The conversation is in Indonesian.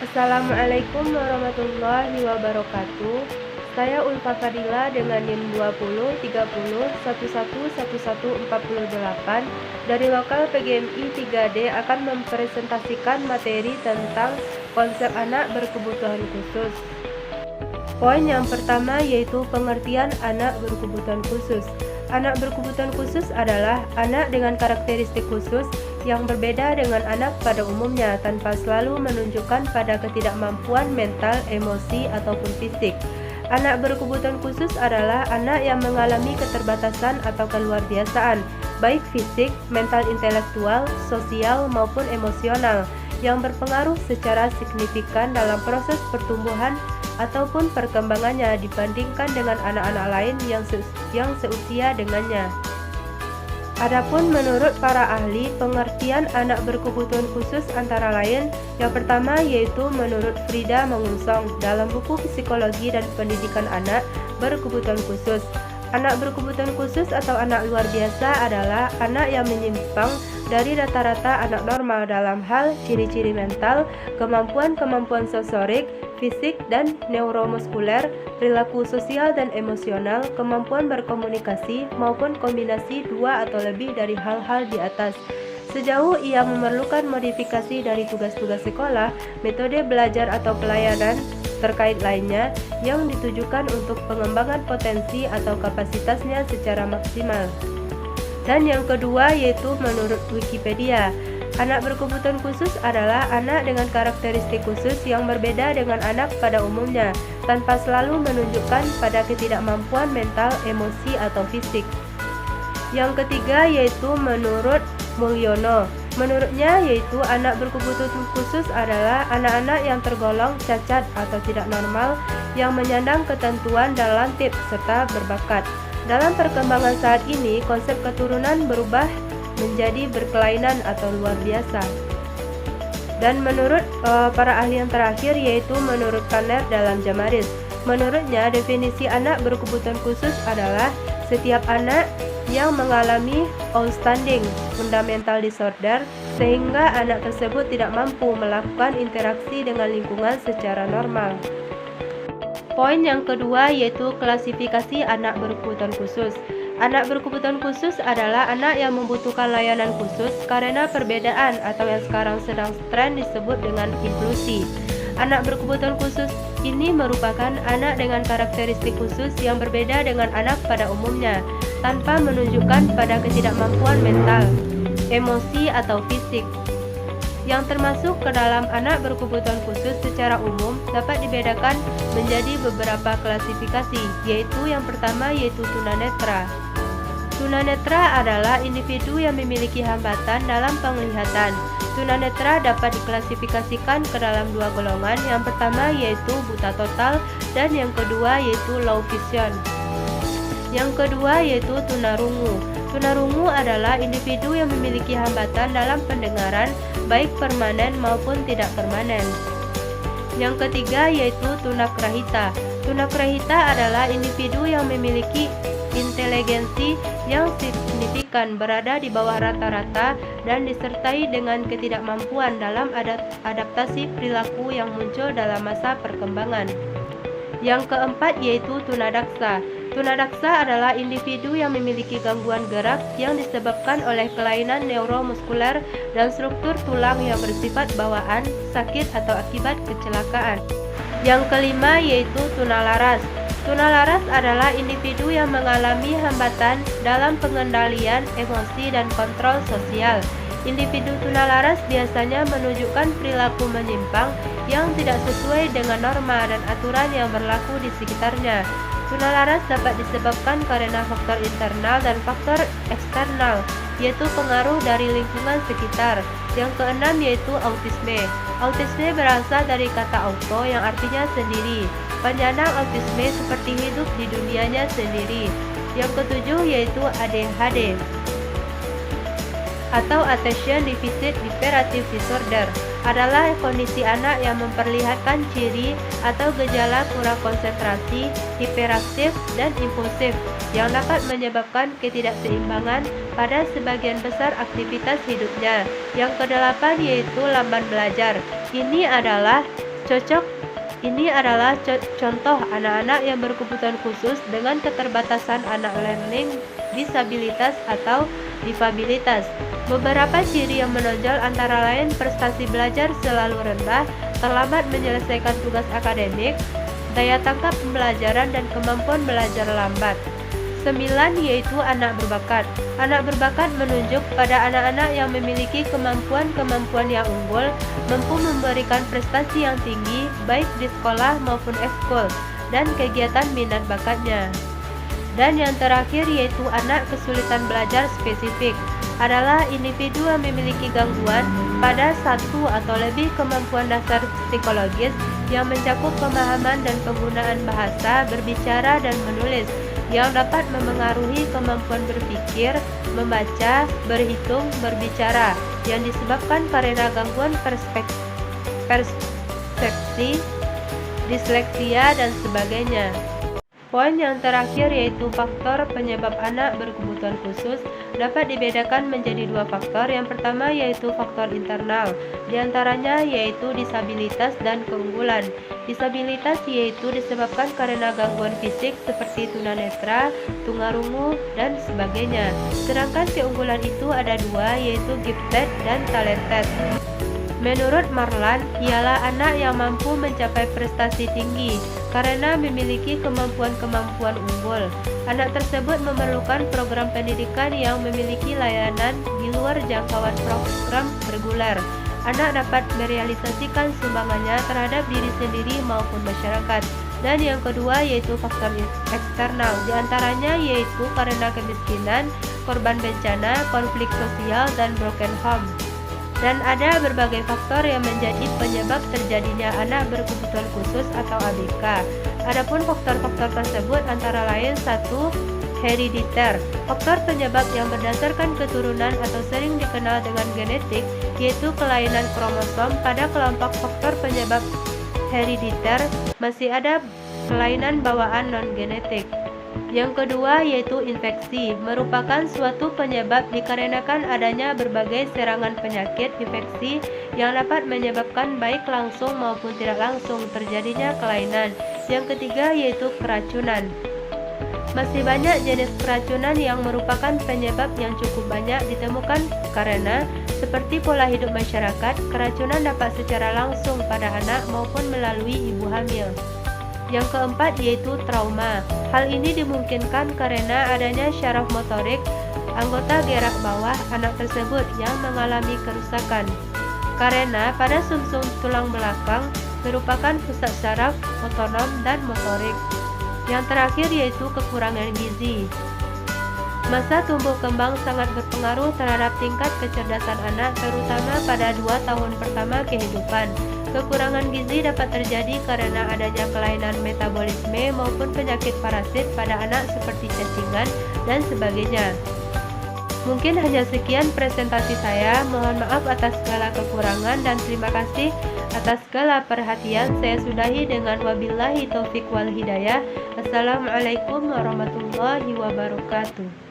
Assalamualaikum warahmatullahi wabarakatuh. Saya Ulfa Fadila dengan NIM 20 30 11 11 48 dari lokal PGMI 3D akan mempresentasikan materi tentang konsep anak berkebutuhan khusus. Poin yang pertama yaitu pengertian anak berkebutuhan khusus. Anak berkebutuhan khusus adalah anak dengan karakteristik khusus yang berbeda dengan anak pada umumnya tanpa selalu menunjukkan pada ketidakmampuan mental, emosi, ataupun fisik. Anak berkebutuhan khusus adalah anak yang mengalami keterbatasan atau keluarbiasaan, baik fisik, mental, intelektual, sosial, maupun emosional, yang berpengaruh secara signifikan dalam proses pertumbuhan ataupun perkembangannya dibandingkan dengan anak-anak lain yang seusia dengannya. Adapun menurut para ahli, pengertian anak berkebutuhan khusus antara lain yang pertama yaitu menurut Frida Mangunsong dalam buku Psikologi dan Pendidikan Anak Berkebutuhan Khusus. Anak berkebutuhan khusus atau anak luar biasa adalah anak yang menyimpang dari rata-rata anak normal dalam hal ciri-ciri mental, kemampuan-kemampuan sensorik, fisik dan neuromuskuler, perilaku sosial dan emosional, kemampuan berkomunikasi, maupun kombinasi dua atau lebih dari hal-hal di atas. Sejauh ia memerlukan modifikasi dari tugas-tugas sekolah, metode belajar atau pelayanan terkait lainnya yang ditujukan untuk pengembangan potensi atau kapasitasnya secara maksimal. Dan yang kedua yaitu menurut Wikipedia, anak berkebutuhan khusus adalah anak dengan karakteristik khusus yang berbeda dengan anak pada umumnya, tanpa selalu menunjukkan pada ketidakmampuan mental, emosi, atau fisik. Yang ketiga yaitu menurut Mulyono. Menurutnya yaitu anak berkebutuhan khusus adalah anak-anak yang tergolong cacat atau tidak normal yang menyandang ketentuan dan lantip serta berbakat. Dalam perkembangan saat ini, konsep keturunan berubah menjadi berkelainan atau luar biasa. Dan menurut para ahli yang terakhir yaitu menurut Kanner dalam Jamaris. Menurutnya definisi anak berkebutuhan khusus adalah setiap anak yang mengalami outstanding fundamental disorder sehingga anak tersebut tidak mampu melakukan interaksi dengan lingkungan secara normal. Poin yang kedua yaitu klasifikasi anak berkebutuhan khusus. Anak berkebutuhan khusus adalah anak yang membutuhkan layanan khusus karena perbedaan atau yang sekarang sedang tren disebut dengan inklusi. Anak berkebutuhan khusus ini merupakan anak dengan karakteristik khusus yang berbeda dengan anak pada umumnya, tanpa menunjukkan pada ketidakmampuan mental, emosi, atau fisik. Yang termasuk ke dalam anak berkebutuhan khusus secara umum dapat dibedakan menjadi beberapa klasifikasi, yaitu yang pertama yaitu tunanetra. Tunanetra adalah individu yang memiliki hambatan dalam penglihatan. Tunanetra dapat diklasifikasikan ke dalam dua golongan, yang pertama yaitu buta total dan yang kedua yaitu low vision. Yang kedua yaitu tunarungu. Tunarungu adalah individu yang memiliki hambatan dalam pendengaran, baik permanen maupun tidak permanen. Yang ketiga yaitu tunagrahita. Tunagrahita adalah individu yang memiliki inteligensi yang signifikan, berada di bawah rata-rata dan disertai dengan ketidakmampuan dalam adaptasi perilaku yang muncul dalam masa perkembangan. Yang keempat yaitu tunadaksa. Tunadaksa adalah individu yang memiliki gangguan gerak yang disebabkan oleh kelainan neuromuskuler dan struktur tulang yang bersifat bawaan, sakit atau akibat kecelakaan. Yang kelima yaitu tunalaras. Tunalaras adalah individu yang mengalami hambatan dalam pengendalian emosi dan kontrol sosial. Individu tunalaras biasanya menunjukkan perilaku menyimpang yang tidak sesuai dengan norma dan aturan yang berlaku di sekitarnya. Tunalaras dapat disebabkan karena faktor internal dan faktor eksternal, yaitu pengaruh dari lingkungan sekitar. Yang keenam yaitu autisme. Autisme berasal dari kata auto yang artinya sendiri. Penyandang autisme seperti hidup di dunianya sendiri. Yang ketujuh yaitu ADHD atau Attention Deficit Hyperactive Disorder, adalah kondisi anak yang memperlihatkan ciri atau gejala kurang konsentrasi, hiperaktif, dan impulsif yang dapat menyebabkan ketidakseimbangan pada sebagian besar aktivitas hidupnya. Yang kedelapan yaitu lamban belajar. Ini adalah Cocok ini adalah contoh anak-anak yang berkebutuhan khusus dengan keterbatasan anak learning disabilitas atau difabilitas. Beberapa ciri yang menonjol antara lain prestasi belajar selalu rendah, terlambat menyelesaikan tugas akademik, daya tangkap pembelajaran dan kemampuan belajar lambat. 9 yaitu anak berbakat. Anak berbakat menunjuk pada anak-anak yang memiliki kemampuan-kemampuan yang unggul, mampu memberikan prestasi yang tinggi baik di sekolah maupun ekskul dan kegiatan minat bakatnya. Dan yang terakhir yaitu anak kesulitan belajar spesifik adalah individu yang memiliki gangguan pada satu atau lebih kemampuan dasar psikologis yang mencakup pemahaman dan penggunaan bahasa, berbicara dan menulis yang dapat memengaruhi kemampuan berpikir, membaca, berhitung, berbicara yang disebabkan karena gangguan persepsi, disleksia dan sebagainya. Poin yang terakhir yaitu faktor penyebab anak berkebutuhan khusus dapat dibedakan menjadi dua faktor. Yang pertama yaitu faktor internal, diantaranya yaitu disabilitas dan keunggulan. Disabilitas yaitu disebabkan karena gangguan fisik seperti tunanetra, tunarungu, dan sebagainya. Sedangkan keunggulan itu ada dua yaitu gifted dan talented. Menurut Marlan, ialah anak yang mampu mencapai prestasi tinggi karena memiliki kemampuan-kemampuan unggul. Anak tersebut memerlukan program pendidikan yang memiliki layanan di luar jangkauan program reguler. Anak dapat merealisasikan sumbangannya terhadap diri sendiri maupun masyarakat. Dan yang kedua yaitu faktor eksternal, diantaranya yaitu karena kemiskinan, korban bencana, konflik sosial, dan broken home. Dan ada berbagai faktor yang menjadi penyebab terjadinya anak berkebutuhan khusus atau ABK. Adapun faktor-faktor tersebut antara lain 1. Herediter. Faktor penyebab yang berdasarkan keturunan atau sering dikenal dengan genetik, yaitu kelainan kromosom. Pada kelompok faktor penyebab herediter masih ada kelainan bawaan non-genetik. Yang kedua yaitu infeksi, merupakan suatu penyebab dikarenakan adanya berbagai serangan penyakit infeksi yang dapat menyebabkan baik langsung maupun tidak langsung terjadinya kelainan. Yang ketiga yaitu keracunan. Masih banyak jenis keracunan yang merupakan penyebab yang cukup banyak ditemukan karena seperti pola hidup masyarakat, keracunan dapat secara langsung pada anak maupun melalui ibu hamil. Yang keempat yaitu trauma. Hal ini dimungkinkan karena adanya syaraf motorik anggota gerak bawah anak tersebut yang mengalami kerusakan. Karena pada sumsum tulang belakang merupakan pusat syaraf otonom dan motorik. Yang terakhir yaitu kekurangan gizi. Masa tumbuh kembang sangat berpengaruh terhadap tingkat kecerdasan anak, terutama pada 2 tahun pertama kehidupan. Kekurangan gizi dapat terjadi karena adanya kelainan metabolisme maupun penyakit parasit pada anak seperti cacingan dan sebagainya. Mungkin hanya sekian presentasi saya. Mohon maaf atas segala kekurangan dan terima kasih atas segala perhatian. Saya sudahi dengan wabillahi taufik wal hidayah. Assalamualaikum warahmatullahi wabarakatuh.